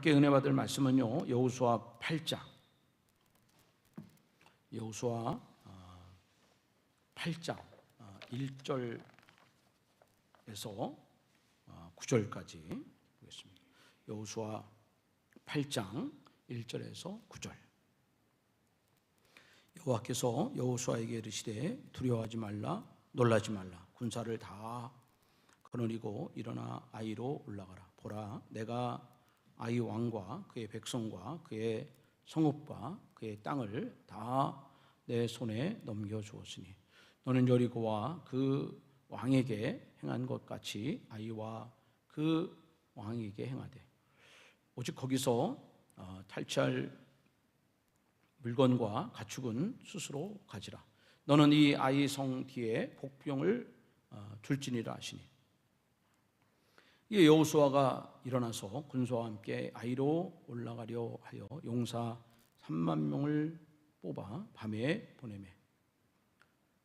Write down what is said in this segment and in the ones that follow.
함께 은혜 받을 말씀은요, 여호수아 8장, 여호수아 8장 1절에서 9절까지 보겠습니다. 여호수아 8장 1절에서 9절. 여호와께서 여호수아에게 이르시되 두려워하지 말라, 놀라지 말라. 군사를 다 거느리고 일어나 아이로 올라가라. 보라, 내가 아이 왕과 그의 백성과 그의 성읍과 그의 땅을 다 내 손에 넘겨주었으니 너는 여리고와 그 왕에게 행한 것 같이 아이와 그 왕에게 행하되 오직 거기서 탈취할 물건과 가축은 스스로 가지라. 너는 이 아이 성 뒤에 복병을 둘지니라 하시니, 이 여호수아가 일어나서 군사와 함께 아이로 올라가려 하여 용사 3만 명을 뽑아 밤에 보내매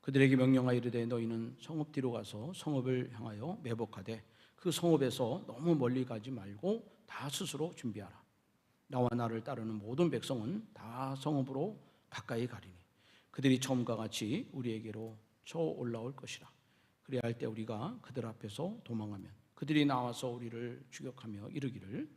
그들에게 명령하여 이르되 너희는 성읍 뒤로 가서 성읍을 향하여 매복하되 그 성읍에서 너무 멀리 가지 말고 다 스스로 준비하라. 나와 나를 따르는 모든 백성은 다 성읍으로 가까이 가리니 그들이 처음과 같이 우리에게로 쳐 올라올 것이라. 그리할 때 우리가 그들 앞에서 도망하면 그들이 나와서 우리를 추격하며 이르기를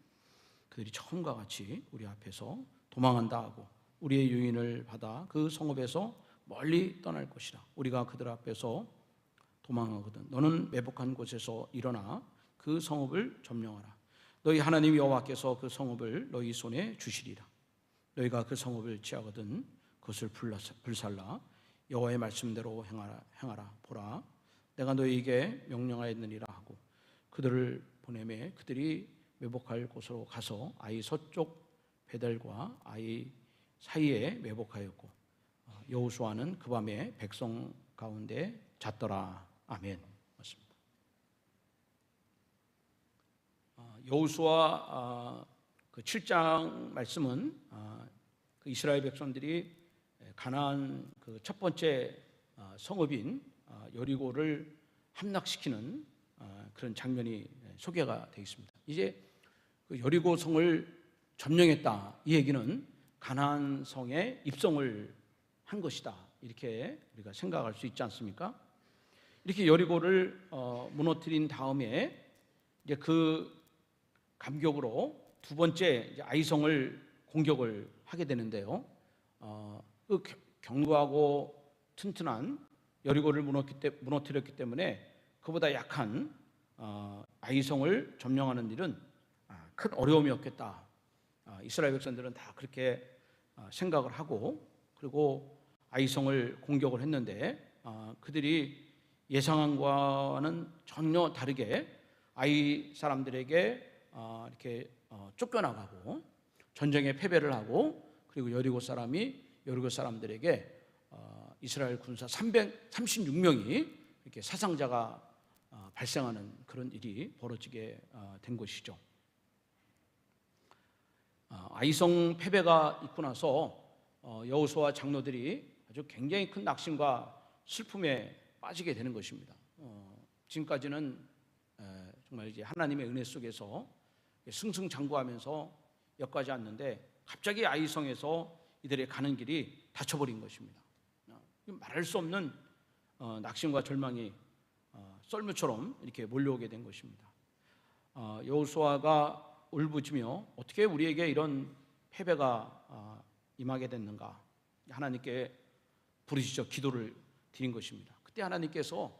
그들이 처음과 같이 우리 앞에서 도망한다 하고 우리의 유인을 받아 그 성읍에서 멀리 떠날 것이라. 우리가 그들 앞에서 도망하거든 너는 매복한 곳에서 일어나 그 성읍을 점령하라. 너희 하나님 여호와께서 그 성읍을 너희 손에 주시리라. 너희가 그 성읍을 취하거든 그것을 불살라 여호와의 말씀대로 행하라. 보라, 내가 너희에게 명령하였느니라 하고 그들을 보내매 그들이 매복할 곳으로 가서 아이 서쪽 베델과 아이 사이에 매복하였고 여호수아는 그 밤에 백성 가운데 잤더라. 아멘. 맞습니다. 여호수아 그 7장 말씀은 그 이스라엘 백성들이 가나안 그 첫 번째 성읍인 여리고를 함락시키는 그런 장면이 소개가 되어 있습니다. 이제 그 여리고 성을 점령했다, 이 얘기는 가나안 성에 입성을 한 것이다, 이렇게 우리가 생각할 수 있지 않습니까? 이렇게 여리고를 무너뜨린 다음에 이제 그 감격으로 두 번째 이제 아이성을 공격을 하게 되는데요. 그 견고하고 튼튼한 여리고를 무너뜨렸기 때문에 그보다 약한 아이성을 점령하는 일은 큰 어려움이었겠다. 이스라엘 백성들은 다 그렇게 생각을 하고, 그리고 아이성을 공격을 했는데 그들이 예상한 것과는 전혀 다르게 아이 사람들에게 이렇게 쫓겨나가고 전쟁에 패배를 하고, 그리고 여리고 사람들에게 이스라엘 군사 336명이 이렇게 사상자가 발생하는 그런 일이 벌어지게 된 것이죠. 아이성 패배가 있고 나서 여호수아 장로들이 아주 굉장히 큰 낙심과 슬픔에 빠지게 되는 것입니다. 지금까지는 정말 이제 하나님의 은혜 속에서 승승장구하면서 여기까지 왔는데 갑자기 아이성에서 이들의 가는 길이 닫혀버린 것입니다. 말할 수 없는 낙심과 절망이 썰매처럼 이렇게 몰려오게 된 것입니다. 여호수아가 울부짖으며 어떻게 우리에게 이런 패배가 임하게 됐는가, 하나님께 부르짖어 기도를 드린 것입니다. 그때 하나님께서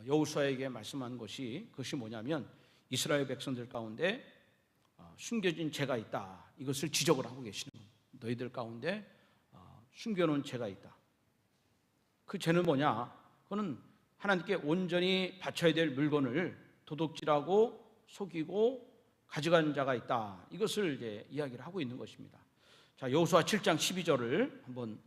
여호수아에게 말씀한 것이, 그것이 뭐냐면 이스라엘 백성들 가운데 숨겨진 죄가 있다, 이것을 지적을 하고 계시는 겁니다. 너희들 가운데 숨겨놓은 죄가 있다. 그 죄는 뭐냐? 그거는 하나님께 온전히 바쳐야 될 물건을 도둑질하고 속이고 가져간 자가 있다, 이것을 이제 이야기를 하고 있는 것입니다. 자, 여호수아 7장 12절을 한번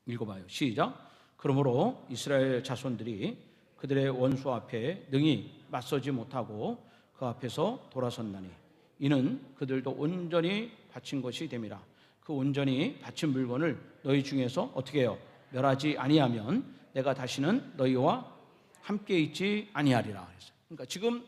읽어봐요. 시작. 그러므로 이스라엘 자손들이 그들의 원수 앞에 능히 맞서지 못하고 그 앞에서 돌아섰나니 이는 그들도 온전히 바친 것이 됨이라. 그 온전히 바친 물건을 너희 중에서 어떻게 해요? 멸하지 아니하면 내가 다시는 너희와 함께 있지 아니하리라. 그러니까 지금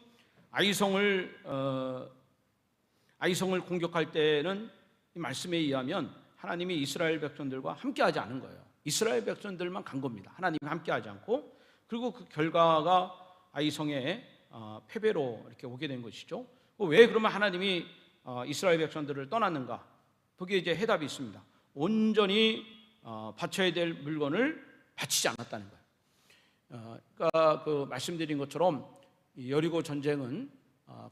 아이성을 공격할 때는 이 말씀에 의하면 하나님이 이스라엘 백성들과 함께하지 않은 거예요. 이스라엘 백성들만 간 겁니다. 하나님이 함께하지 않고. 그리고 그 결과가 아이성의 패배로 이렇게 오게 된 것이죠. 왜 그러면 하나님이 이스라엘 백성들을 떠났는가? 거기에 이제 해답이 있습니다. 온전히 바쳐야 될 물건을 바치지 않았다는 거예요. 그러니까 그 말씀드린 것처럼 이 여리고 전쟁은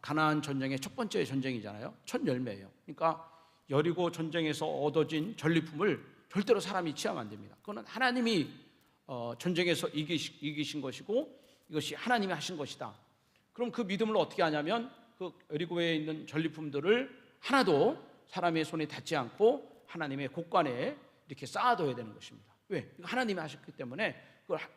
가나안 전쟁의 첫 번째 전쟁이잖아요. 첫 열매예요. 그러니까 여리고 전쟁에서 얻어진 전리품을 절대로 사람이 취하면 안 됩니다. 그거는 하나님이 전쟁에서 이기신 것이고 이것이 하나님이 하신 것이다. 그럼 그 믿음을 어떻게 하냐면 그 여리고에 있는 전리품들을 하나도 사람의 손에 닿지 않고 하나님의 곳간에 이렇게 쌓아둬야 되는 것입니다. 왜? 하나님이 하셨기 때문에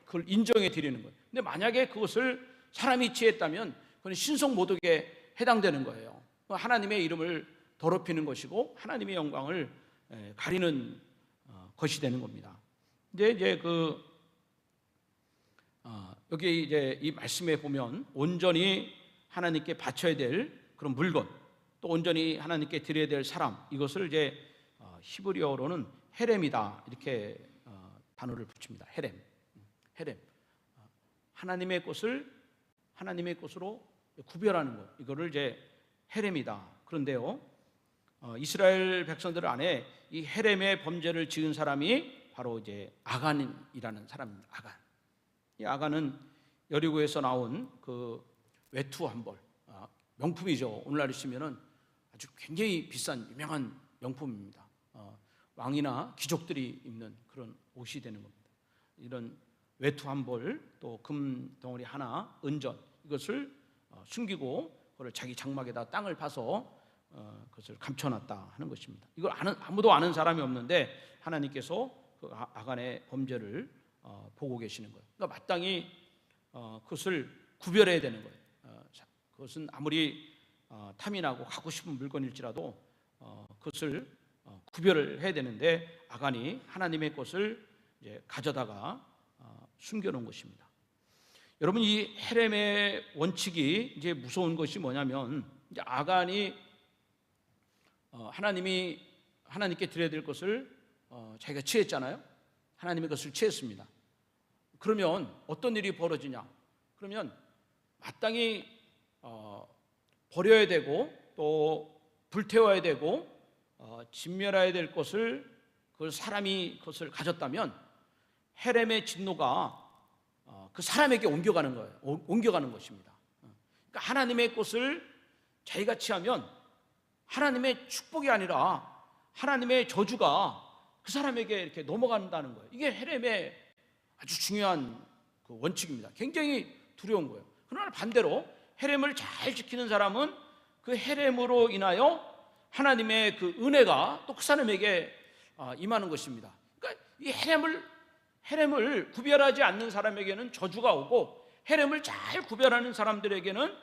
그걸 인정해 드리는 거예요. 근데 만약에 그것을 사람이 취했다면 그건 신성모독에 해당되는 거예요. 하나님의 이름을 더럽히는 것이고 하나님의 영광을 가리는 것이 되는 겁니다. 이제 여기 이제 이 말씀에 보면 온전히 하나님께 바쳐야 될 그런 물건, 또 온전히 하나님께 드려야 될 사람, 이것을 이제 히브리어로는 헤렘이다 이렇게 단어를 붙입니다. 헤렘. 하나님의 것을 하나님의 것으로 구별하는 것, 이거를 이제 헤렘이다. 그런데요, 이스라엘 백성들 안에 이 헤렘의 범죄를 지은 사람이 바로 이제 아간이라는 사람입니다. 이 아간은 여리고에서 나온 그 외투 한 벌, 명품이죠. 오늘날 치면은 아주 굉장히 비싼 유명한 명품입니다. 왕이나 귀족들이 입는 그런 옷이 되는 겁니다. 이런 외투 한 벌, 또 금 덩어리 하나, 은전, 이것을 숨기고 그걸 자기 장막에다 땅을 파서 그것을 감춰놨다 하는 것입니다. 이걸 아무도 아는 사람이 없는데 하나님께서 그 아간의 범죄를 보고 계시는 거예요. 그러니까 마땅히 그것을 구별해야 되는 거예요. 그것은 아무리 탐이 나고 갖고 싶은 물건일지라도 그것을 구별을 해야 되는데 아간이 하나님의 것을 이제 가져다가 숨겨놓은 것입니다. 여러분, 이 헤렘의 원칙이 이제 무서운 것이 뭐냐면, 이제 아간이 하나님께 드려야 될 것을 자기가 취했잖아요. 하나님의 것을 취했습니다. 그러면 어떤 일이 벌어지냐? 그러면 마땅히 버려야 되고 또 불태워야 되고 진멸해야 될 것을 그 사람이 그것을 가졌다면 헤렘의 진노가 그 사람에게 옮겨가는 거예요. 옮겨가는 것입니다. 그러니까 하나님의 것을 자기가 취하면 하나님의 축복이 아니라 하나님의 저주가 그 사람에게 이렇게 넘어간다는 거예요. 이게 헤렘의 아주 중요한 그 원칙입니다. 굉장히 두려운 거예요. 그러나 반대로 헤렘을 잘 지키는 사람은 그 헤렘으로 인하여 하나님의 그 은혜가 또 그 사람에게 임하는 것입니다. 그러니까 이 헤렘을 구별하지 않는 사람에게는 저주가 오고 헤렘을 잘 구별하는 사람들에게는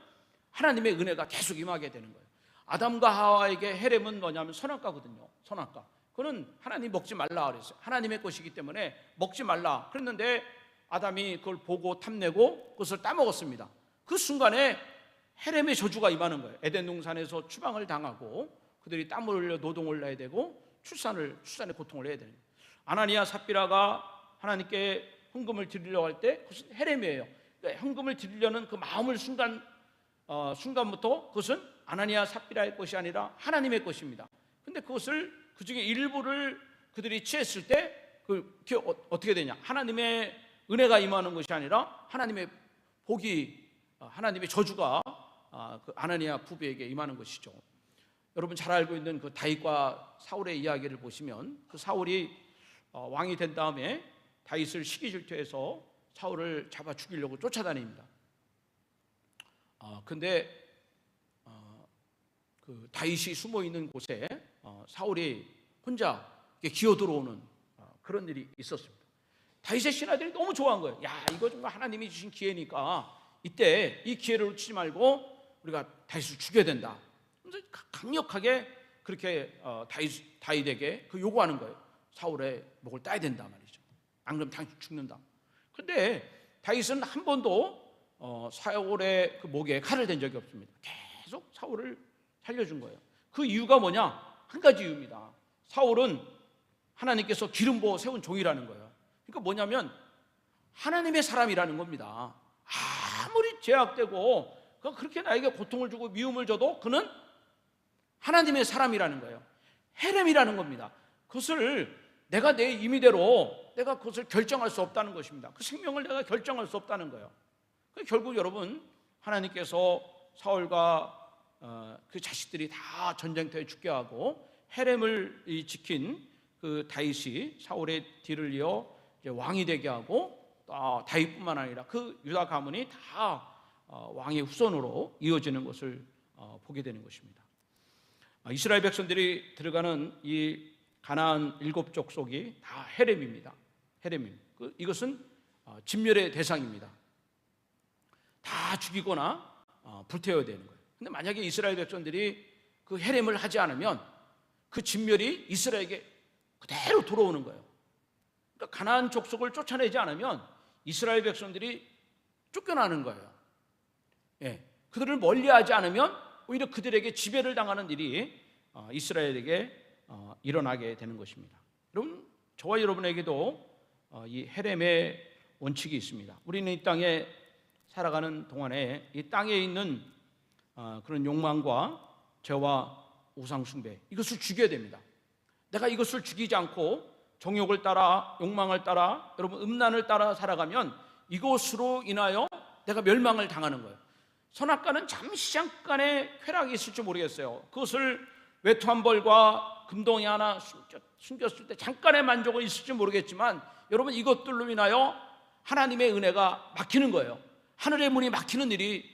하나님의 은혜가 계속 임하게 되는 거예요. 아담과 하와에게 헤렘은 뭐냐면 선악과거든요. 선악과. 그는 하나님 먹지 말라 그랬어요. 하나님의 것이기 때문에 먹지 말라 그랬는데 아담이 그걸 보고 탐내고 그것을 따먹었습니다. 그 순간에 헤렘의 저주가 임하는 거예요. 에덴 동산에서 추방을 당하고 그들이 땀을 흘려 노동을 해야 되고 출산의 고통을 해야 되는 거예요. 아나니아 삽비라가 하나님께 헌금을 드리려고 할 때 그것은 헤렘이에요. 그러니까 헌금을 드리려는 그 마음을 순간부터 그것은 아나니아 삽비라의 것이 아니라 하나님의 것입니다. 근데 그것을 그 중에 일부를 그들이 취했을 때 그게 어떻게 되냐? 하나님의 은혜가 임하는 것이 아니라 하나님의 복이, 하나님의 저주가 그 아나니아 부부에게 임하는 것이죠. 여러분 잘 알고 있는 그 다윗과 사울의 이야기를 보시면 그 사울이 왕이 된 다음에 다윗을 시기 질투해서 사울을 잡아 죽이려고 쫓아다닙니다. 근데 그 다윗이 숨어 있는 곳에 사울이 혼자 기어 들어오는 그런 일이 있었습니다. 다윗의 신하들이 너무 좋아한 거예요. 야, 이거 정말 하나님이 주신 기회니까 이때 이 기회를 놓치지 말고 우리가 다윗을 죽여야 된다. 그래서 강력하게 그렇게 다윗에게 그 요구하는 거예요. 사울의 목을 따야 된다 말이죠. 안 그러면 당신 죽는다. 그런데 다윗은 한 번도 사울의 그 목에 칼을 댄 적이 없습니다. 계속 사울을 살려준 거예요. 그 이유가 뭐냐? 한 가지 이유입니다. 사울은 하나님께서 기름 부어 세운 종이라는 거예요. 그러니까 뭐냐면 하나님의 사람이라는 겁니다. 아무리 제약되고 그렇게 나에게 고통을 주고 미움을 줘도 그는 하나님의 사람이라는 거예요. 헤렘이라는 겁니다. 그것을 내가 내 임의대로 내가 그것을 결정할 수 없다는 것입니다. 그 생명을 내가 결정할 수 없다는 거예요. 결국 여러분, 하나님께서 사울과 그 자식들이 다 전쟁터에 죽게 하고 헤렘을 지킨 그 다윗이 사울의 뒤를 이어 이제 왕이 되게 하고, 다윗뿐만 아니라 그 유다 가문이 다 왕의 후손으로 이어지는 것을 보게 되는 것입니다. 이스라엘 백성들이 들어가는 이 가나안 7 족속이 다 헤렘입니다. 헤렘입니다. 이것은 진멸의 대상입니다. 다 죽이거나 불태워야 되는 거예요. 근데 만약에 이스라엘 백성들이 그 헤렘을 하지 않으면 그 진멸이 이스라엘에게 그대로 돌아오는 거예요. 그러니까 가나안 족속을 쫓아내지 않으면 이스라엘 백성들이 쫓겨나는 거예요. 예, 그들을 멀리하지 않으면 오히려 그들에게 지배를 당하는 일이 이스라엘에게 일어나게 되는 것입니다. 여러분, 저와 여러분에게도 이 헤렘의 원칙이 있습니다. 우리는 이 땅에 살아가는 동안에 이 땅에 있는 그런 욕망과 죄와 우상 숭배, 이것을 죽여야 됩니다. 내가 이것을 죽이지 않고 정욕을 따라, 욕망을 따라, 여러분 음란을 따라 살아가면 이것으로 인하여 내가 멸망을 당하는 거예요. 선악과는 잠시 잠깐의 쾌락이 있을지 모르겠어요. 그것을 외투 한 벌과 금덩이 하나 숨겼을 때 잠깐의 만족은 있을지 모르겠지만, 여러분 이것들로 인하여 하나님의 은혜가 막히는 거예요. 하늘의 문이 막히는 일이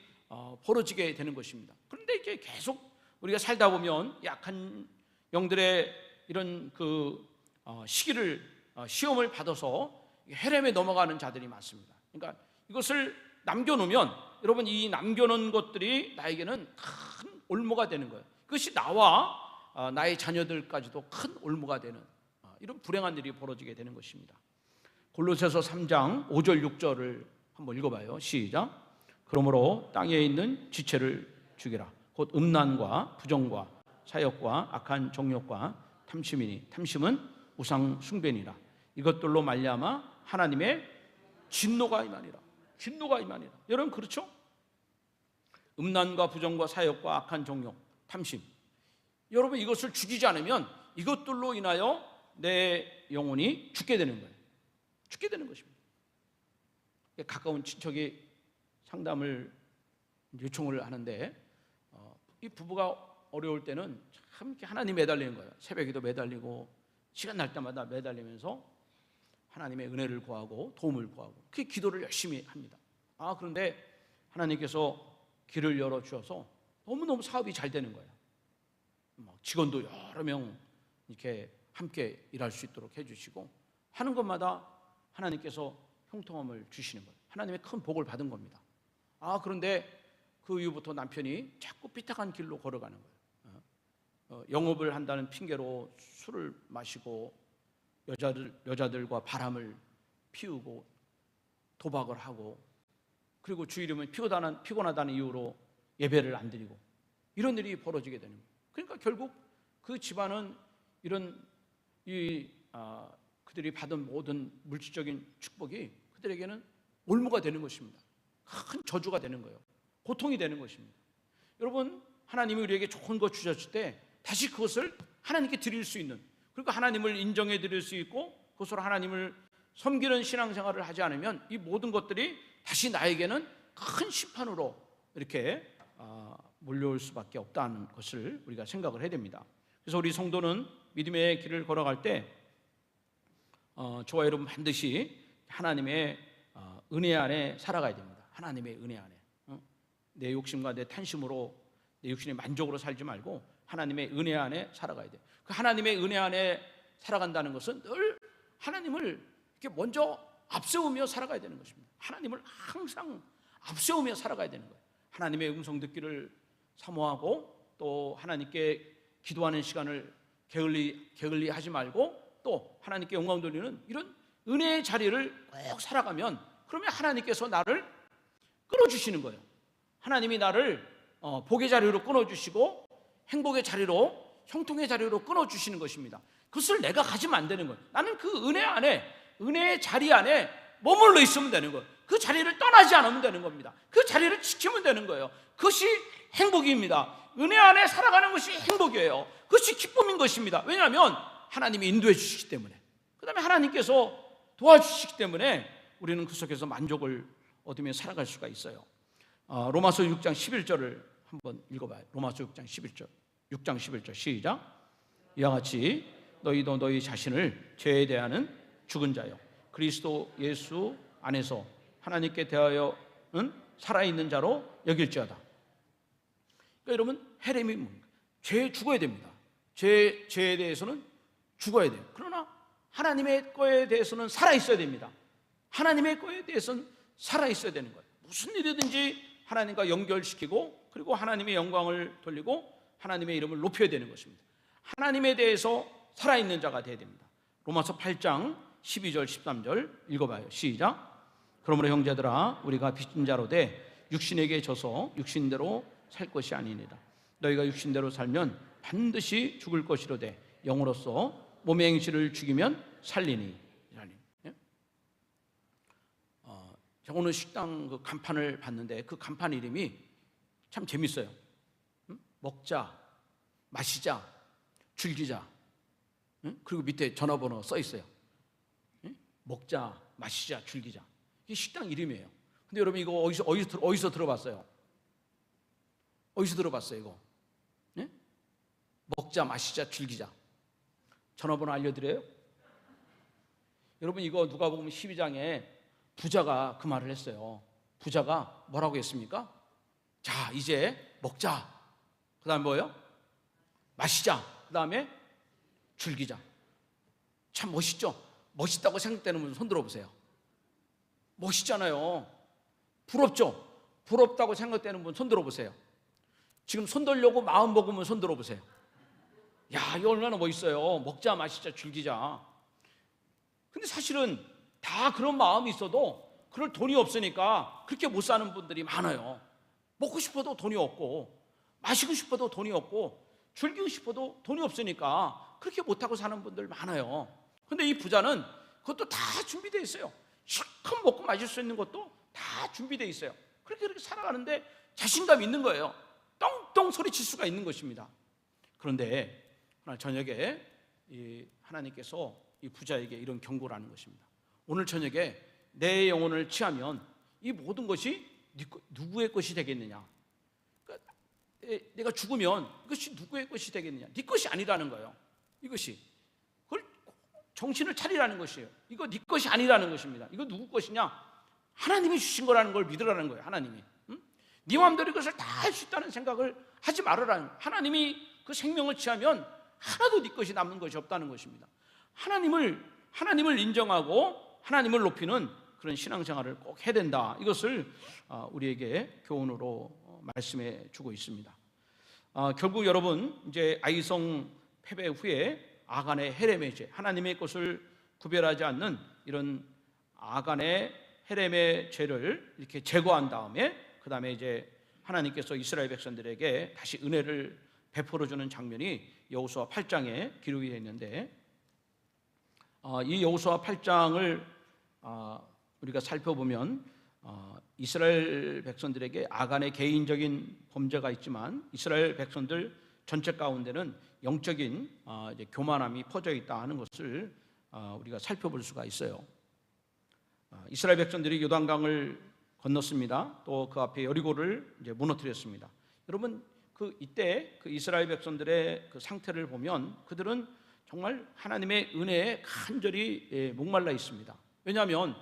벌어지게 되는 것입니다. 그런데 이게 계속 우리가 살다 보면 약한 영들의 이런 시험을 받아서 헤렘에 넘어가는 자들이 많습니다. 그러니까 이것을 남겨놓으면, 여러분 이 남겨놓은 것들이 나에게는 큰 올무가 되는 거예요. 그것이 나와 나의 자녀들까지도 큰 올무가 되는 이런 불행한 일이 벌어지게 되는 것입니다. 골로새서 3장 5절 6절을 한번 읽어봐요. 시작. 그러므로 땅에 있는 지체를 죽이라. 곧 음란과 부정과 사욕과 악한 정욕과 탐심이니 탐심은 우상 숭배니라. 이것들로 말미암아 하나님의 진노가 임하니라. 진노가 임하니라. 여러분 그렇죠? 음란과 부정과 사욕과 악한 정욕, 탐심, 여러분 이것을 죽이지 않으면 이것들로 인하여 내 영혼이 죽게 되는 거예요. 죽게 되는 것입니다. 가까운 친척이 상담을 요청을 하는데, 이 부부가 어려울 때는 참 이렇게 하나님 매달리는 거예요. 새벽에도 매달리고 시간 날 때마다 매달리면서 하나님의 은혜를 구하고 도움을 구하고 그 기도를 열심히 합니다. 그런데 하나님께서 길을 열어주셔서 너무너무 사업이 잘 되는 거예요. 직원도 여러 명 이렇게 함께 일할 수 있도록 해주시고, 하는 것마다 하나님께서 형통함을 주시는 거예요. 하나님의 큰 복을 받은 겁니다. 그런데 그 이후부터 남편이 자꾸 삐딱한 길로 걸어가는 거예요. 영업을 한다는 핑계로 술을 마시고 여자들과 바람을 피우고 도박을 하고, 그리고 주일이면 피곤하다는 이유로 예배를 안 드리고, 이런 일이 벌어지게 되는 거예요. 그러니까 결국 그 집안은 이런 그들이 받은 모든 물질적인 축복이 그들에게는 올무가 되는 것입니다. 큰 저주가 되는 거예요. 고통이 되는 것입니다. 여러분, 하나님이 우리에게 좋은 것 주셨을 때 다시 그것을 하나님께 드릴 수 있는, 그리고 하나님을 인정해 드릴 수 있고 그것으로 하나님을 섬기는 신앙생활을 하지 않으면 이 모든 것들이 다시 나에게는 큰 심판으로 이렇게 몰려올 수밖에 없다는 것을 우리가 생각을 해야 됩니다. 그래서 우리 성도는 믿음의 길을 걸어갈 때 저와 여러분 반드시 하나님의 은혜 안에 살아가야 됩니다. 하나님의 은혜 안에. 내 욕심과 내 탄심으로, 내 육신의 만족으로 살지 말고 하나님의 은혜 안에 살아가야 돼요. 그 하나님의 은혜 안에 살아간다는 것은 늘 하나님을 이렇게 먼저 앞세우며 살아가야 되는 것입니다. 하나님을 항상 앞세우며 살아가야 되는 거예요. 하나님의 음성 듣기를 사모하고, 또 하나님께 기도하는 시간을 게을리 하지 말고, 또 하나님께 영광 돌리는 이런 은혜의 자리를 꼭 살아가면, 그러면 하나님께서 나를 끊어주시는 거예요. 하나님이 나를 복의 자리로 끊어주시고 행복의 자리로, 형통의 자리로 끊어주시는 것입니다. 그것을 내가 가지면 안 되는 거예요. 나는 그 은혜 안에, 은혜의 자리 안에 머물러 있으면 되는 거예요. 그 자리를 떠나지 않으면 되는 겁니다. 그 자리를 지키면 되는 거예요. 그것이 행복입니다. 은혜 안에 살아가는 것이 행복이에요. 그것이 기쁨인 것입니다. 왜냐하면 하나님이 인도해 주시기 때문에, 그 다음에 하나님께서 도와주시기 때문에 우리는 그 속에서 만족을 얻으며 살아갈 수가 있어요. 로마서 6장 11절을 한번 읽어봐요. 로마서 6장 11절, 6장 11절 시작. 이와 같이 너희도 너희 자신을 죄에 대하는 죽은 자요 그리스도 예수 안에서 하나님께 대하여는 살아있는 자로 여길지어다. 그러니까 여러분, 헤렘이 뭡니까? 죄에 죽어야 됩니다. 죄에 대해서는 죽어야 돼요. 그러나 하나님의 거에 대해서는 살아있어야 됩니다. 하나님의 거에 대해서는 살아있어야 되는 거예요. 무슨 일이든지 하나님과 연결시키고, 그리고 하나님의 영광을 돌리고 하나님의 이름을 높여야 되는 것입니다. 하나님에 대해서 살아있는 자가 되어야 됩니다. 로마서 8장 12절 13절 읽어봐요. 시작. 그러므로 형제들아, 우리가 빚진 자로 돼 육신에게 져서 육신대로 살 것이 아니니라. 너희가 육신대로 살면 반드시 죽을 것이로되 영으로서 몸의 행실을 죽이면 살리니. 제가 오늘 식당 그 간판을 봤는데 그 간판 이름이 참 재밌어요. 먹자, 마시자, 즐기자. 그리고 밑에 전화번호 써 있어요. 먹자, 마시자, 즐기자. 이게 식당 이름이에요. 근데 여러분, 이거 어디서 들어봤어요? 어디서 들어봤어요, 이거? 먹자, 마시자, 즐기자. 전화번호 알려드려요? 여러분, 이거 누가복음 12장에 부자가 그 말을 했어요. 부자가 뭐라고 했습니까? 자, 이제 먹자. 그 다음에 뭐예요? 마시자. 그 다음에 즐기자. 참 멋있죠? 멋있다고 생각되는 분 손 들어보세요. 멋있잖아요. 부럽죠? 부럽다고 생각되는 분 손 들어보세요. 지금 손 들려고 마음 먹으면 손 들어보세요. 야, 이거 얼마나 멋있어요. 먹자, 마시자, 즐기자. 근데 사실은 다 그런 마음이 있어도 그럴 돈이 없으니까 그렇게 못 사는 분들이 많아요. 먹고 싶어도 돈이 없고, 마시고 싶어도 돈이 없고, 즐기고 싶어도 돈이 없으니까 그렇게 못하고 사는 분들 많아요. 근데 이 부자는 그것도 다 준비되어 있어요. 실컷 먹고 마실 수 있는 것도 다 준비되어 있어요. 그렇게 살아가는데 자신감이 있는 거예요. 똥똥 소리칠 수가 있는 것입니다. 그런데 오늘 저녁에 하나님께서 이 부자에게 이런 경고를 하는 것입니다. 오늘 저녁에 내 영혼을 취하면 이 모든 것이 누구의 것이 되겠느냐? 그러니까 내가 죽으면 이것이 누구의 것이 되겠느냐? 네 것이 아니라는 거예요. 이것이. 그걸 정신을 차리라는 것이에요. 이거 네 것이 아니라는 것입니다. 이거 누구 것이냐? 하나님이 주신 거라는 걸 믿으라는 거예요. 하나님이. 네 마음대로 이것을 다 할 수 있다는 생각을 하지 말으라는 거예요. 하나님이 그 생명을 취하면 하나도 네 것이 남는 것이 없다는 것입니다. 하나님을 인정하고 하나님을 높이는 그런 신앙생활을 꼭 해야 된다. 이것을 우리에게 교훈으로 말씀해 주고 있습니다. 결국 여러분, 이제 아이성 패배 후에 아간의 헤렘의 죄, 하나님의 것을 구별하지 않는 이런 아간의 헤렘의 죄를 이렇게 제거한 다음에, 그 다음에 이제 하나님께서 이스라엘 백성들에게 다시 은혜를 베풀어 주는 장면이 여호수아 8장에 기록이 되어 있는데, 이 여호수아 8장을 우리가 살펴보면 이스라엘 백성들에게 아간의 개인적인 범죄가 있지만 이스라엘 백성들 전체 가운데는 영적인 이제 교만함이 퍼져 있다 하는 것을 우리가 살펴볼 수가 있어요. 이스라엘 백성들이 요단강을 건넜습니다. 또 그 앞에 여리고를 이제 무너뜨렸습니다. 여러분, 이때 그 이스라엘 백성들의 그 상태를 보면 그들은 정말 하나님의 은혜에 간절히 목말라 있습니다. 왜냐하면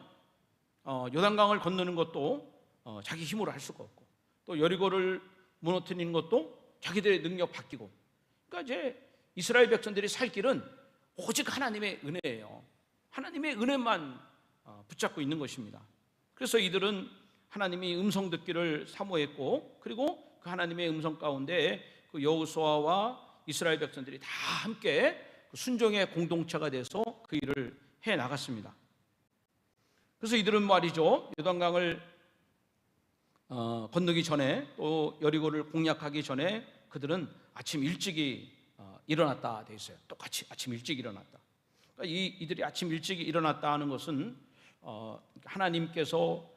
요단강을 건너는 것도 자기 힘으로 할 수가 없고, 또 여리고를 무너뜨리는 것도 자기들의 능력 바뀌고, 그러니까 이제 이스라엘 백성들이 살 길은 오직 하나님의 은혜예요. 하나님의 은혜만 붙잡고 있는 것입니다. 그래서 이들은 하나님이 음성 듣기를 사모했고, 그리고 그 하나님의 음성 가운데 그 여호수아와 이스라엘 백성들이 다 함께 순종의 공동체가 돼서 그 일을 해 나갔습니다. 그래서 이들은 말이죠, 요단강을 건너기 전에, 또 여리고를 공략하기 전에 그들은 아침 일찍이 일어났다 돼 있어요. 똑같이 아침 일찍 일어났다. 그러니까 이들이 아침 일찍 일어났다 하는 것은 하나님께서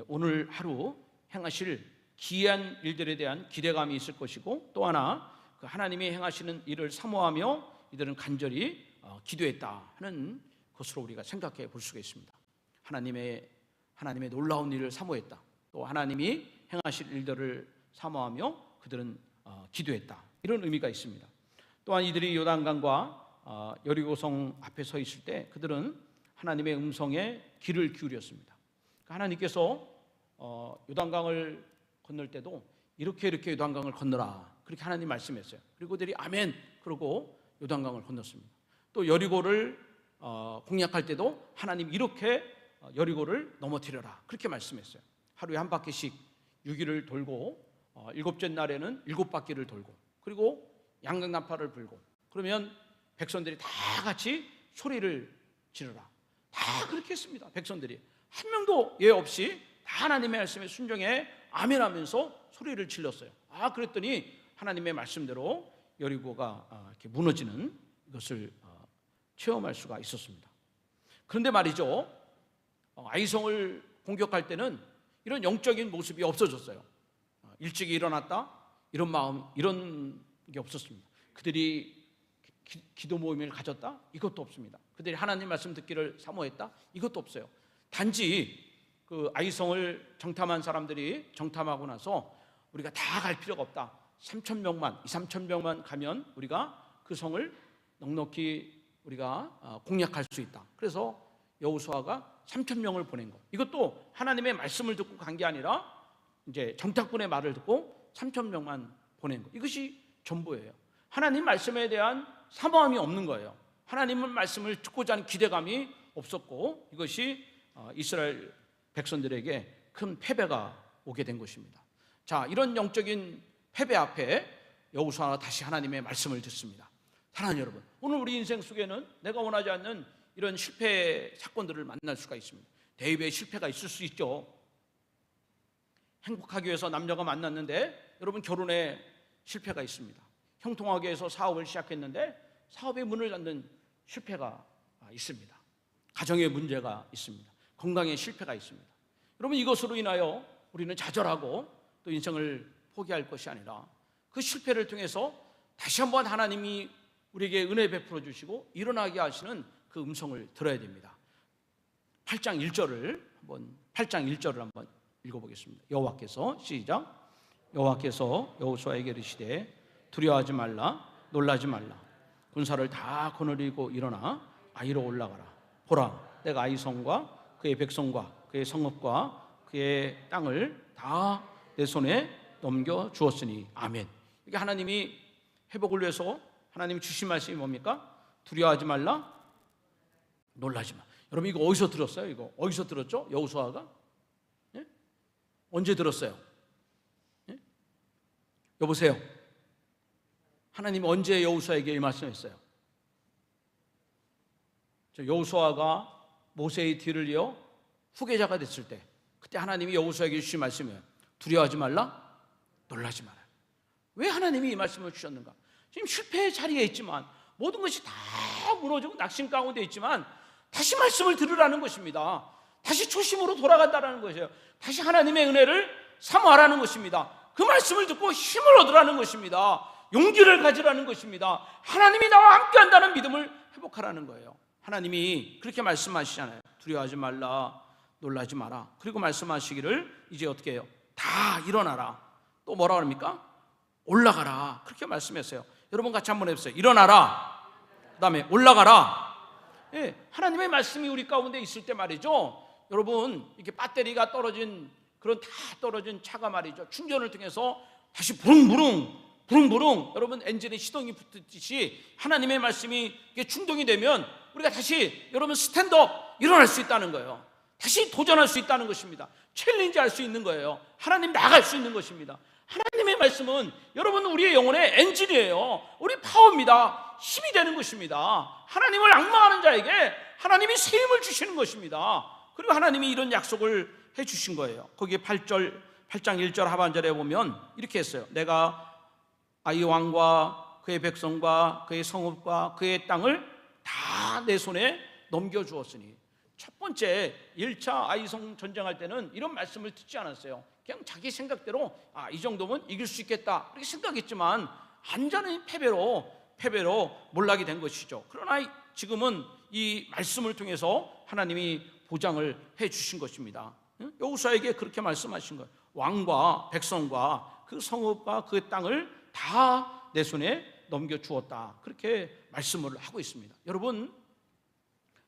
오늘 하루 행하실 기이한 일들에 대한 기대감이 있을 것이고, 또 하나 그 하나님이 행하시는 일을 사모하며 이들은 간절히 기도했다 하는 것으로 우리가 생각해 볼 수가 있습니다. 하나님의 놀라운 일을 사모했다. 또 하나님이 행하실 일들을 사모하며 그들은 기도했다. 이런 의미가 있습니다. 또한 이들이 요단강과 여리고성 앞에 서 있을 때 그들은 하나님의 음성에 귀를 기울였습니다. 그러니까 하나님께서 요단강을 건널 때도 이렇게 요단강을 건너라, 그렇게 하나님 말씀했어요. 그리고 그들이 아멘 그러고 요단강을 건넜습니다. 또 여리고를 공략할 때도 하나님 이렇게 여리고를 넘어뜨려라, 그렇게 말씀했어요. 하루에 한 바퀴씩 6일을 돌고 7째 날에는 7바퀴를 돌고, 그리고 양강나팔을 불고, 그러면 백성들이 다 같이 소리를 지르라. 다 그렇게 했습니다. 백성들이 한 명도 예 없이 다 하나님의 말씀에 순종해 아멘하면서 소리를 질렀어요. 그랬더니 하나님의 말씀대로 여리고가 이렇게 무너지는 것을 체험할 수가 있었습니다. 그런데 말이죠, 아이성을 공격할 때는 이런 영적인 모습이 없어졌어요. 일찍 일어났다 이런 마음, 이런 게 없었습니다. 그들이 기도 모임을 가졌다, 이것도 없습니다. 그들이 하나님 말씀 듣기를 사모했다, 이것도 없어요. 단지 그 아이성을 정탐한 사람들이 정탐하고 나서 우리가 다 갈 필요가 없다, 3,000명만 가면 우리가 그 성을 넉넉히 우리가 공략할 수 있다. 그래서 여호수아가 3,000명을 보낸 것, 이것도 하나님의 말씀을 듣고 간 게 아니라 이제 정탐꾼의 말을 듣고 3,000명만 보낸 것, 이것이 전부예요. 하나님 말씀에 대한 사모함이 없는 거예요. 하나님의 말씀을 듣고자 하는 기대감이 없었고, 이것이 이스라엘 백성들에게 큰 패배가 오게 된 것입니다. 자, 이런 영적인 패배 앞에 여호수아가 다시 하나님의 말씀을 듣습니다. 사랑하는 여러분, 오늘 우리 인생 속에는 내가 원하지 않는 이런 실패 사건들을 만날 수가 있습니다. 대입의 실패가 있을 수 있죠. 행복하기 위해서 남녀가 만났는데 여러분 결혼에 실패가 있습니다. 형통하게 해서 사업을 시작했는데 사업의 문을 닫는 실패가 있습니다. 가정에 문제가 있습니다. 건강에 실패가 있습니다. 여러분, 이것으로 인하여 우리는 좌절하고 또 인생을 포기할 것이 아니라 그 실패를 통해서 다시 한번 하나님이 우리에게 은혜 베풀어 주시고 일어나게 하시는 그 음성을 들어야 됩니다. 8장 1절을 한번 읽어보겠습니다. 여호와께서, 시작. 여호와께서 여호수아에게 이르시되 두려워하지 말라, 놀라지 말라. 군사를 다 거느리고 일어나 아이로 올라가라. 보라, 내가 아이성과 그의 백성과 그의 성읍과 그의 땅을 다 내 손에 넘겨 주었으니. 아멘. 이게 하나님이 회복을 위해서 하나님이 주신 말씀이 뭡니까? 두려워하지 말라, 놀라지 마. 여러분, 이거 어디서 들었어요? 이거 어디서 들었죠? 여호수아가? 예? 언제 들었어요? 예? 여보세요. 하나님 언제 여호수아에게 이 말씀했어요? 여호수아가 모세의 뒤를 이어 후계자가 됐을 때, 그때 하나님이 여호수아에게 주신 말씀이에요. 두려워하지 말라, 놀라지 마라. 왜 하나님이 이 말씀을 주셨는가? 지금 실패의 자리에 있지만, 모든 것이 다 무너지고 낙심 가운데 있지만 다시 말씀을 들으라는 것입니다. 다시 초심으로 돌아간다는 것이에요. 다시 하나님의 은혜를 사모하라는 것입니다. 그 말씀을 듣고 힘을 얻으라는 것입니다. 용기를 가지라는 것입니다. 하나님이 나와 함께 한다는 믿음을 회복하라는 거예요. 하나님이 그렇게 말씀하시잖아요. 두려워하지 말라, 놀라지 마라. 그리고 말씀하시기를 이제 어떻게 해요? 다 일어나라. 또 뭐라 그럽니까? 올라가라. 그렇게 말씀했어요. 여러분 같이 한번 해보세요. 일어나라, 그 다음에 올라가라. 예, 하나님의 말씀이 우리 가운데 있을 때 말이죠, 여러분, 이렇게 배터리가 떨어진 그런 다 떨어진 차가 말이죠, 충전을 통해서 다시 부릉부릉 여러분 엔진에 시동이 붙듯이 하나님의 말씀이 충동이 되면 우리가 다시 여러분 스탠드업 일어날 수 있다는 거예요. 다시 도전할 수 있다는 것입니다. 챌린지 할 수 있는 거예요. 하나님 나갈 수 있는 것입니다. 하나님의 말씀은 여러분 우리의 영혼의 엔진이에요. 우리 파워입니다. 힘이 되는 것입니다. 하나님을 앙망하는 자에게 하나님이 새 힘을 주시는 것입니다. 그리고 하나님이 이런 약속을 해주신 거예요. 거기에 8장 1절 하반절에 보면 이렇게 했어요. 내가 아이 왕과 그의 백성과 그의 성읍과 그의 땅을 다 내 손에 넘겨주었으니, 첫 번째 1차 아이성 전쟁할 때는 이런 말씀을 듣지 않았어요. 그냥 자기 생각대로 이 정도면 이길 수 있겠다 이렇게 생각했지만 완전히 패배로 몰락이 된 것이죠. 그러나 지금은 이 말씀을 통해서 하나님이 보장을 해 주신 것입니다. 여호수아에게 그렇게 말씀하신 거예요. 왕과 백성과 그 성읍과 그 땅을 다 내 손에 넘겨주었다, 그렇게 말씀을 하고 있습니다. 여러분,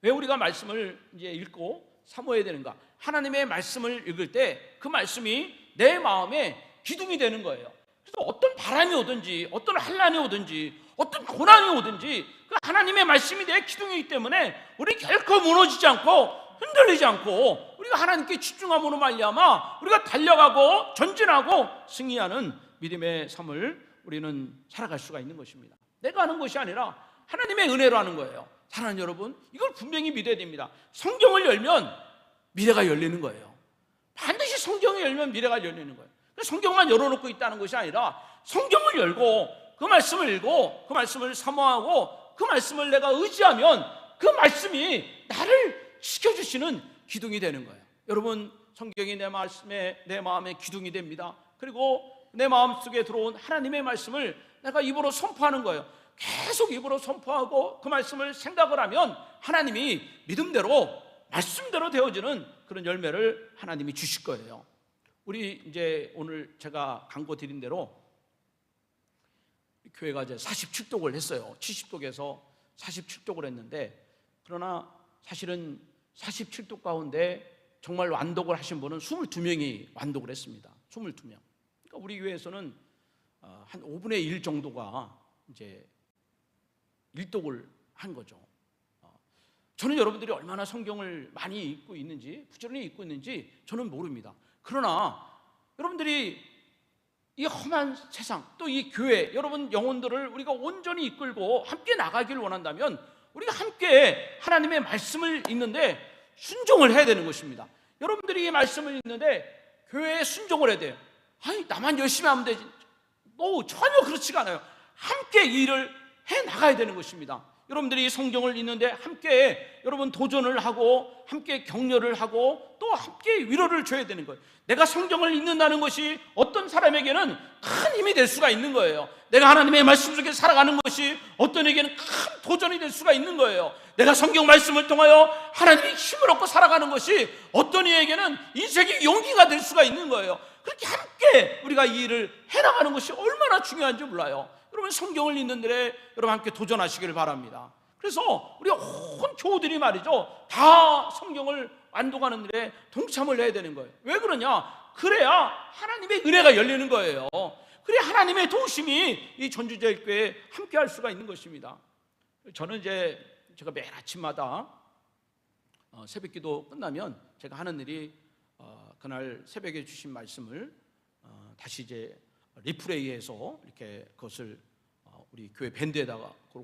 왜 우리가 말씀을 이제 읽고 사모해야 되는가? 하나님의 말씀을 읽을 때 그 말씀이 내 마음에 기둥이 되는 거예요. 그래서 어떤 바람이 오든지 어떤 환난이 오든지 어떤 고난이 오든지 그 하나님의 말씀이 내 기둥이기 때문에 우리 결코 무너지지 않고 흔들리지 않고 우리가 하나님께 집중함으로 말미암아 우리가 달려가고 전진하고 승리하는 믿음의 삶을 우리는 살아갈 수가 있는 것입니다. 내가 하는 것이 아니라 하나님의 은혜로 하는 거예요. 사랑하는 여러분, 이걸 분명히 믿어야 됩니다. 성경을 열면 미래가 열리는 거예요. 반드시 성경을 열면 미래가 열리는 거예요. 성경만 열어놓고 있다는 것이 아니라 성경을 열고 그 말씀을 읽고 그 말씀을 사모하고 그 말씀을 내가 의지하면 그 말씀이 나를 지켜주시는 기둥이 되는 거예요. 여러분, 성경이 내 마음에 기둥이 됩니다. 그리고 내 마음속에 들어온 하나님의 말씀을 내가 입으로 선포하는 거예요. 계속 입으로 선포하고 그 말씀을 생각을 하면 하나님이 믿음대로 말씀대로 되어지는 그런 열매를 하나님이 주실 거예요. 우리 이제 오늘 제가 강고 드린 대로 교회가 이제 47독을 했어요. 70독에서 47독을 했는데, 그러나 사실은 47독 가운데 정말 완독을 하신 분은 22명이 완독을 했습니다. 22명. 그러니까 우리 교회에서는 한 5분의 1 정도가 이제 1독을 한 거죠. 저는 여러분들이 얼마나 성경을 많이 읽고 있는지, 부지런히 읽고 있는지 저는 모릅니다. 그러나 여러분들이 이 험한 세상, 또 이 교회, 여러분 영혼들을 우리가 온전히 이끌고 함께 나가길 원한다면 우리가 함께 하나님의 말씀을 읽는데 순종을 해야 되는 것입니다. 여러분들이 이 말씀을 읽는데 교회에 순종을 해야 돼요. 나만 열심히 하면 되지. 전혀 그렇지가 않아요. 함께 이 일을 해 나가야 되는 것입니다. 여러분들이 성경을 읽는데 함께 여러분 도전을 하고 함께 격려를 하고 또 함께 위로를 줘야 되는 거예요. 내가 성경을 읽는다는 것이 어떤 사람에게는 큰 힘이 될 수가 있는 거예요. 내가 하나님의 말씀 속에 살아가는 것이 어떤 에게는 큰 도전이 될 수가 있는 거예요. 내가 성경 말씀을 통하여 하나님의 힘을 얻고 살아가는 것이 어떤 이에게는 인생의 용기가 될 수가 있는 거예요. 그렇게 함께 우리가 이 일을 해나가는 것이 얼마나 중요한지 몰라요. 여러분, 성경을 읽는 데에 여러분 함께 도전하시기를 바랍니다. 그래서 우리 온 교우들이 말이죠, 다 성경을 완독하는 일에 동참을 해야 되는 거예요. 왜 그러냐? 그래야 하나님의 은혜가 열리는 거예요. 그래야 하나님의 도우심이 이 전주제일교회에 함께 할 수가 있는 것입니다. 저는 제가 매일 아침마다 새벽기도 끝나면 제가 하는 일이 그날 새벽에 주신 말씀을 다시 이제 리플레이해서 이렇게 그것을 우리 교회 밴드에다가 그걸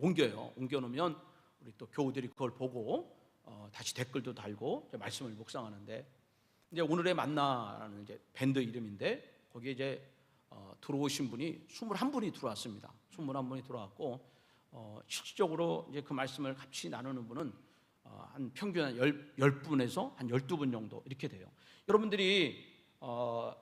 옮겨놓으면 우리 또 교우들이 그걸 보고 다시 댓글도 달고 말씀을 묵상하는데, 이제 오늘의 만나라는 이제 밴드 이름인데 거기에 이제 들어오신 분이 21분이 들어왔습니다. 21분이 들어왔고 실질적으로 이제 그 말씀을 같이 나누는 분은 한 평균 한 10분에서 한 12분 정도 이렇게 돼요. 여러분들이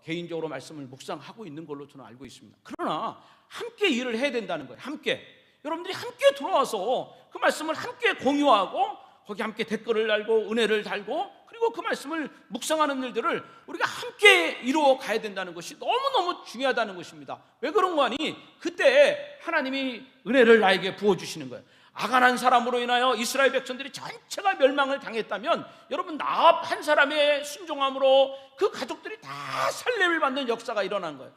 개인적으로 말씀을 묵상하고 있는 걸로 저는 알고 있습니다. 그러나 함께 일을 해야 된다는 거예요. 함께 여러분들이 함께 들어와서 그 말씀을 함께 공유하고 거기 함께 댓글을 달고 은혜를 달고 그리고 그 말씀을 묵상하는 일들을 우리가 함께 이루어 가야 된다는 것이 너무너무 중요하다는 것입니다. 왜 그런 거 아니? 그때 하나님이 은혜를 나에게 부어주시는 거예요. 아간한 사람으로 인하여 이스라엘 백성들이 전체가 멸망을 당했다면 여러분, 나합 한 사람의 순종함으로 그 가족들이 다 살림을 받는 역사가 일어난 거예요.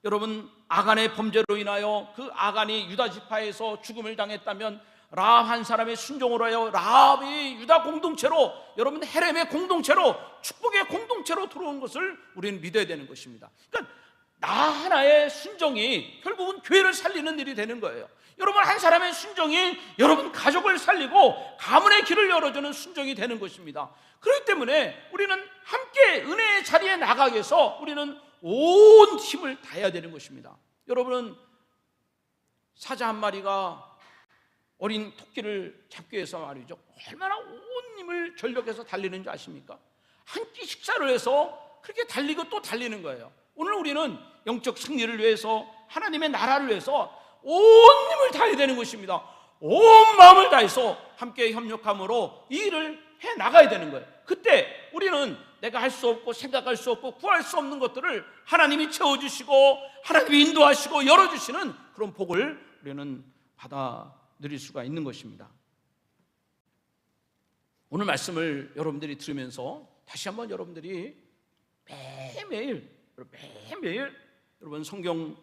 여러분, 아간의 범죄로 인하여 그 아간이 유다 지파에서 죽음을 당했다면 라합 한 사람의 순종으로 하여 라합이 유다 공동체로, 여러분 헤렘의 공동체로, 축복의 공동체로 들어온 것을 우리는 믿어야 되는 것입니다. 그러니까 나 하나의 순종이 결국은 교회를 살리는 일이 되는 거예요. 여러분, 한 사람의 순종이 여러분 가족을 살리고 가문의 길을 열어주는 순종이 되는 것입니다. 그렇기 때문에 우리는 함께 은혜의 자리에 나가기 위해서 우리는 온 힘을 다해야 되는 것입니다. 여러분은 사자 한 마리가 어린 토끼를 잡기 위해서 말이죠, 얼마나 온 힘을 전력해서 달리는 줄 아십니까? 한 끼 식사를 해서 그렇게 달리고 또 달리는 거예요. 오늘 우리는 영적 승리를 위해서, 하나님의 나라를 위해서 온 힘을 다해야 되는 것입니다. 온 마음을 다해서 함께 협력함으로 이 일을 해 나가야 되는 거예요. 그때 우리는 내가 할 수 없고 생각할 수 없고 구할 수 없는 것들을 하나님이 채워주시고 하나님이 인도하시고 열어주시는 그런 복을 우리는 받아 누릴 수가 있는 것입니다. 오늘 말씀을 여러분들이 들으면서 다시 한번 여러분들이 매일매일 여러분 성경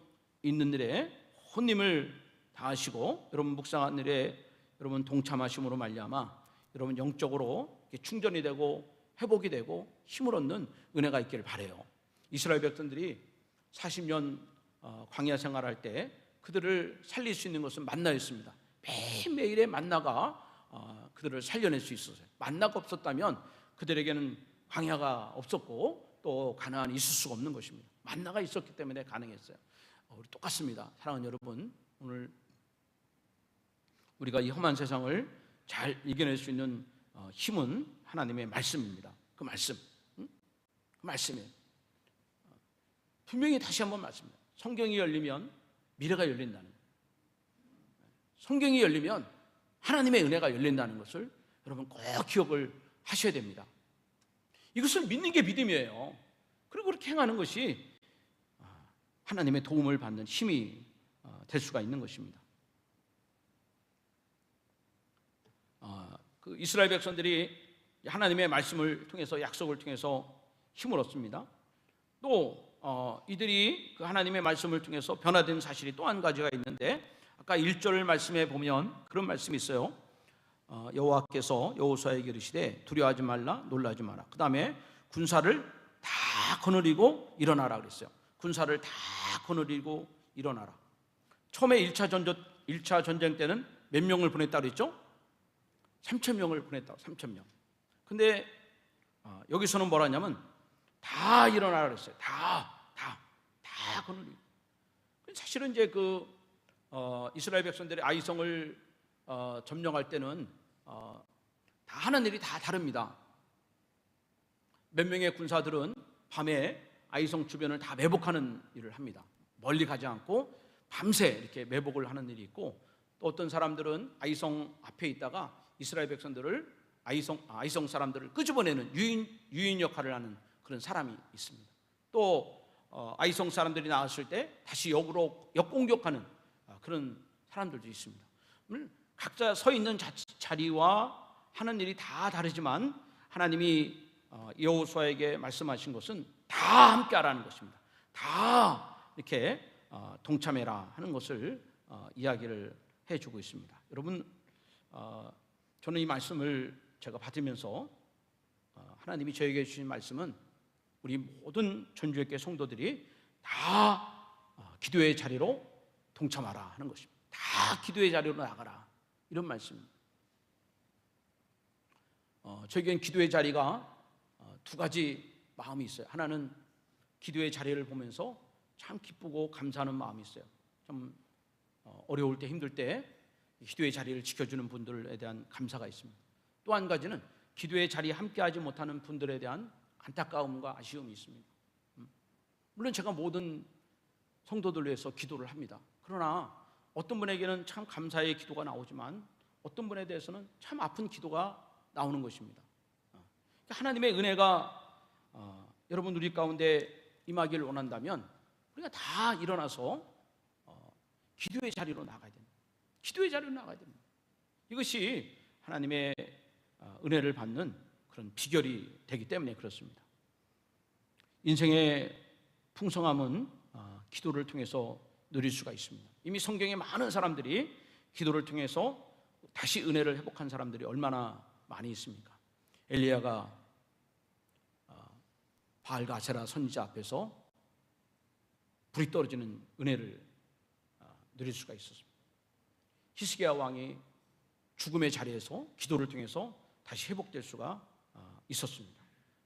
있는 일에 혼님을 다하시고 여러분 묵상하는 일에 여러분 동참하심으로 말미암아 여러분 영적으로 충전이 되고 회복이 되고 힘을 얻는 은혜가 있기를 바라요. 이스라엘 백성들이 40년 광야 생활할 때 그들을 살릴 수 있는 것은 만나였습니다. 매일매일의 만나가 그들을 살려낼 수 있었어요. 만나가 없었다면 그들에게는 광야가 없었고 또 가나안이 있을 수가 없는 것입니다. 만나가 있었기 때문에 가능했어요. 우리 똑같습니다. 사랑하는 여러분, 오늘 우리가 이 험한 세상을 잘 이겨낼 수 있는 힘은 하나님의 말씀입니다. 그 말씀, 그 말씀이에요. 분명히 다시 한번 말씀입니다. 성경이 열리면 미래가 열린다는 거예요. 성경이 열리면 하나님의 은혜가 열린다는 것을 여러분 꼭 기억을 하셔야 됩니다. 이것을 믿는 게 믿음이에요. 그리고 그렇게 행하는 것이 하나님의 도움을 받는 힘이 될 수가 있는 것입니다. 그 이스라엘 백성들이 하나님의 말씀을 통해서 약속을 통해서 힘을 얻습니다. 또 이들이 그 하나님의 말씀을 통해서 변화된 사실이 또 한 가지가 있는데 아까 1절 말씀에 보면 그런 말씀이 있어요. 여호와께서 여호수아에게 이르시되 두려워하지 말라 놀라지 마라. 그 다음에 군사를 다 거느리고 일어나라 그랬어요. 군사를 다 거느리고 일어나라. 처음에 1차 전쟁 때는 몇 명을 보냈다 그랬죠? 3,000명을 보냈다고. 3,000명. 근데 여기서는 뭐라 하냐면 다 일어나라 그랬어요. 다 거느리고. 사실은 이제 이스라엘 백성들이 아이성을 점령할 때는 다 하는 일이 다 다릅니다. 몇 명의 군사들은 밤에 아이성 주변을 다 매복하는 일을 합니다. 멀리 가지 않고 밤새 이렇게 매복을 하는 일이 있고, 또 어떤 사람들은 아이성 앞에 있다가 이스라엘 백성들을 아이성 사람들을 끄집어내는 유인 역할을 하는 그런 사람이 있습니다. 또 아이성 사람들이 나왔을 때 다시 역공격하는 그런 사람들도 있습니다. 각자 서 있는 자리와 하는 일이 다 다르지만 하나님이 여호수아에게 말씀하신 것은 다 함께 하라는 것입니다. 다 이렇게 동참해라 하는 것을 이야기를 해주고 있습니다. 여러분, 저는 이 말씀을 제가 받으면서 하나님이 저에게 주신 말씀은 우리 모든 전주의교회 성도들이 다 기도의 자리로 동참하라 하는 것입니다. 다 기도의 자리로 나가라, 이런 말씀입니다. 저에겐 기도의 자리가 두 가지 마음이 있어요. 하나는 기도의 자리를 보면서 참 기쁘고 감사하는 마음이 있어요. 좀 어려울 때, 힘들 때 기도의 자리를 지켜주는 분들에 대한 감사가 있습니다. 또 한 가지는 기도의 자리에 함께하지 못하는 분들에 대한 안타까움과 아쉬움이 있습니다. 물론 제가 모든 성도들 위해서 기도를 합니다. 그러나 어떤 분에게는 참 감사의 기도가 나오지만 어떤 분에 대해서는 참 아픈 기도가 나오는 것입니다. 하나님의 은혜가 여러분 우리 가운데 임하기를 원한다면 우리가 다 일어나서 기도의 자리로 나가야 됩니다. 기도의 자리로 나가야 됩니다. 이것이 하나님의 은혜를 받는 그런 비결이 되기 때문에 그렇습니다. 인생의 풍성함은 기도를 통해서 누릴 수가 있습니다. 이미 성경에 많은 사람들이 기도를 통해서 다시 은혜를 회복한 사람들이 얼마나 많이 있습니까? 엘리야가 바알과 아세라 선지자 앞에서 불이 떨어지는 은혜를 누릴 수가 있었습니다. 히스기야 왕이 죽음의 자리에서 기도를 통해서 다시 회복될 수가 있었습니다.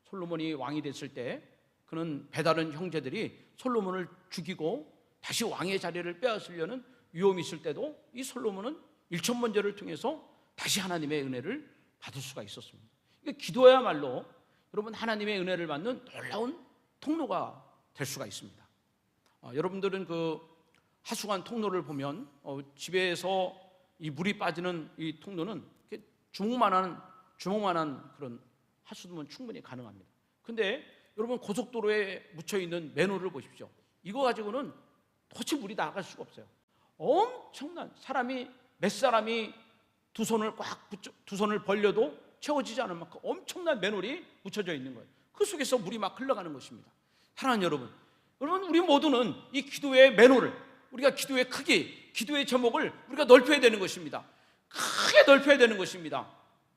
솔로몬이 왕이 됐을 때 그는 배다른 형제들이 솔로몬을 죽이고 다시 왕의 자리를 빼앗으려는 위험이 있을 때도 이 솔로몬은 일천번제를 통해서 다시 하나님의 은혜를 받을 수가 있었습니다. 그러니까 기도야말로 여러분 하나님의 은혜를 받는 놀라운 통로가 될 수가 있습니다. 여러분들은 그 하수관 통로를 보면 집에서 이 물이 빠지는 이 통로는 주먹만한 그런 하수도면 충분히 가능합니다. 근데 여러분 고속도로에 묻혀 있는 맨홀을 보십시오. 이거 가지고는 도대체 물이 나갈 수가 없어요. 엄청난 몇 사람이 두 손을 벌려도 채워지지 않을 만큼 엄청난 맨홀이 묻혀져 있는 거예요. 그 속에서 물이 막 흘러가는 것입니다. 사랑하는 여러분, 우리 모두는 이 기도의 맨홀을, 우리가 기도의 크기, 기도의 제목을 우리가 넓혀야 되는 것입니다. 크게 넓혀야 되는 것입니다.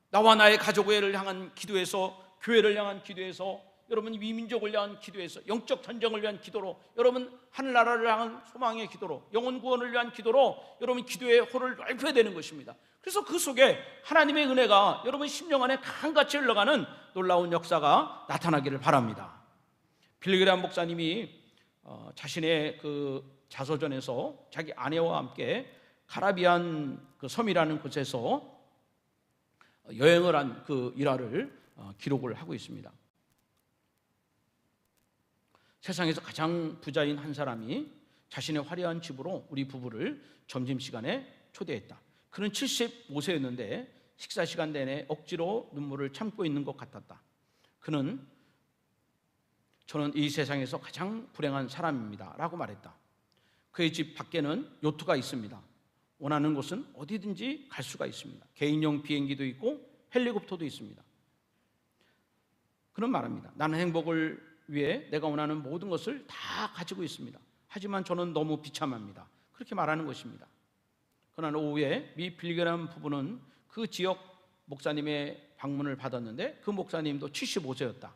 나와 나의 가족을 향한 기도에서, 교회를 향한 기도에서, 여러분 이 민족을 향한 기도에서, 영적 전쟁을 위한 기도로, 여러분 하늘나라를 향한 소망의 기도로, 영혼 구원을 위한 기도로 여러분 기도의 홀을 넓혀야 되는 것입니다. 그래서 그 속에 하나님의 은혜가 여러분 심령 안에 강같이 흘러가는 놀라운 역사가 나타나기를 바랍니다. 빌리그레암 목사님이 자신의 그 자서전에서 자기 아내와 함께 카라비안 그 섬이라는 곳에서 여행을 한 그 일화를 기록을 하고 있습니다. 세상에서 가장 부자인 한 사람이 자신의 화려한 집으로 우리 부부를 점심시간에 초대했다. 그는 75세였는데 식사 시간 내내 억지로 눈물을 참고 있는 것 같았다. 저는 이 세상에서 가장 불행한 사람입니다 라고 말했다. 그의 집 밖에는 요트가 있습니다. 원하는 곳은 어디든지 갈 수가 있습니다. 개인용 비행기도 있고 헬리콥터도 있습니다. 그는 말합니다. 나는 행복을 위해 내가 원하는 모든 것을 다 가지고 있습니다. 하지만 저는 너무 비참합니다. 그렇게 말하는 것입니다. 그날 오후에 미 빌리그레암 부부는 그 지역 목사님의 방문을 받았는데 그 목사님도 75세였다.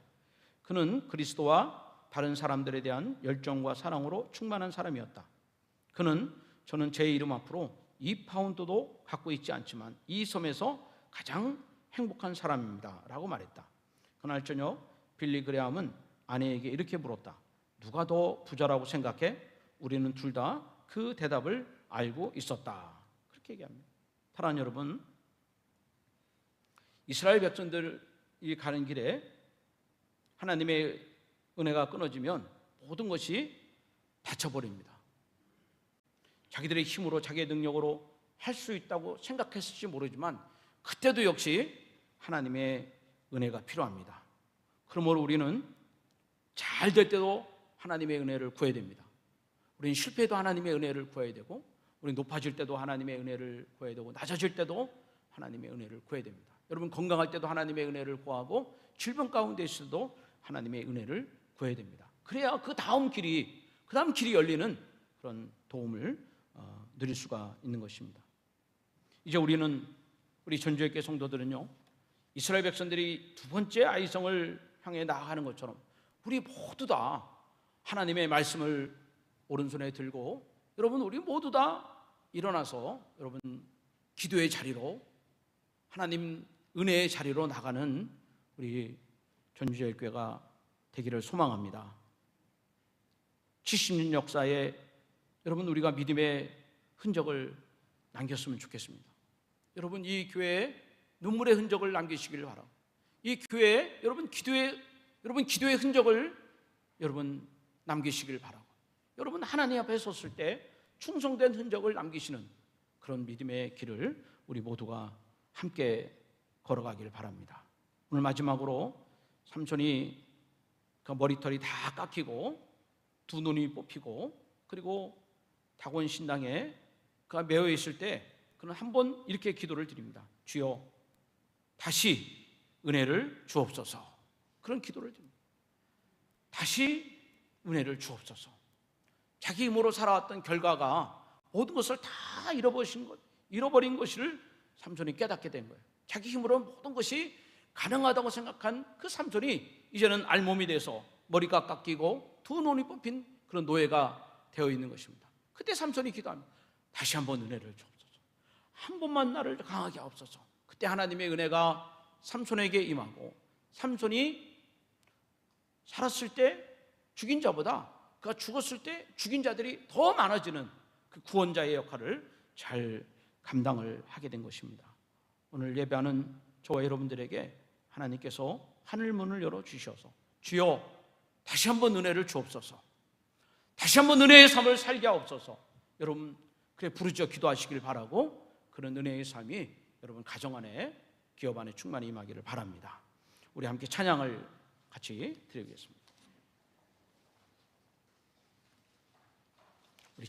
그는 그리스도와 다른 사람들에 대한 열정과 사랑으로 충만한 사람이었다. 저는 제 이름 앞으로 2파운드도 갖고 있지 않지만 이 섬에서 가장 행복한 사람입니다 라고 말했다. 그날 저녁 빌리그레암은 아내에게 이렇게 물었다. 누가 더 부자라고 생각해? 우리는 둘 다 그 대답을 알고 있었다. 그렇게 얘기합니다. 사랑하는 여러분, 이스라엘 백성들이 가는 길에 하나님의 은혜가 끊어지면 모든 것이 닫혀버립니다. 자기들의 힘으로, 자기의 능력으로 할 수 있다고 생각했을지 모르지만 그때도 역시 하나님의 은혜가 필요합니다. 그러므로 우리는 잘 될 때도 하나님의 은혜를 구해야 됩니다. 우리는 실패해도 하나님의 은혜를 구해야 되고, 우리는 높아질 때도 하나님의 은혜를 구해야 되고, 낮아질 때도 하나님의 은혜를 구해야 됩니다. 여러분 건강할 때도 하나님의 은혜를 구하고, 질병 가운데 있어도 하나님의 은혜를 구해야 됩니다. 그래야 그 다음 길이 열리는 그런 도움을 누릴 수가 있는 것입니다. 이제 우리 전주의회 성도들은요, 이스라엘 백성들이 두 번째 아이성을 향해 나아가는 것처럼 우리 모두 다 하나님의 말씀을 오른손에 들고, 여러분 우리 모두 다 일어나서 여러분 기도의 자리로, 하나님 은혜의 자리로 나가는 우리 전주제일교회가 되기를 소망합니다. 70년 역사에 여러분 우리가 믿음의 흔적을 남겼으면 좋겠습니다. 여러분 이 교회에 눈물의 흔적을 남기시기를 바라고, 이 교회에 여러분 기도의 흔적을 여러분 남기시길 바라고, 여러분 하나님 앞에 섰을 때 충성된 흔적을 남기시는 그런 믿음의 길을 우리 모두가 함께 걸어가길 바랍니다. 오늘 마지막으로 삼손이 그 머리털이 다 깎이고 두 눈이 뽑히고 그리고 다곤 신당에 그가 매여 있을 때 그는 한 번 이렇게 기도를 드립니다. 주여 다시 은혜를 주옵소서. 그런 기도를 드립니다. 다시 은혜를 주옵소서. 자기 힘으로 살아왔던 결과가 모든 것을 다 잃어버린 것을 삼손이 깨닫게 된 거예요. 자기 힘으로 모든 것이 가능하다고 생각한 그 삼손이 이제는 알몸이 돼서 머리가 깎이고 두 눈이 뽑힌 그런 노예가 되어 있는 것입니다. 그때 삼손이 기도합니다. 다시 한번 은혜를 주옵소서. 한 번만 나를 강하게 하옵소서. 그때 하나님의 은혜가 삼손에게 임하고, 삼손이 살았을 때 죽인 자보다 그가 죽었을 때 죽인 자들이 더 많아지는 그 구원자의 역할을 잘 감당을 하게 된 것입니다. 오늘 예배하는 저와 여러분들에게 하나님께서 하늘문을 열어주셔서 주여 다시 한번 은혜를 주옵소서, 다시 한번 은혜의 삶을 살게 하옵소서. 여러분 그래 부르짖어 기도하시길 바라고, 그런 은혜의 삶이 여러분 가정 안에, 기업 안에 충만히 임하기를 바랍니다. 우리 함께 찬양을 같이 드리겠습니다.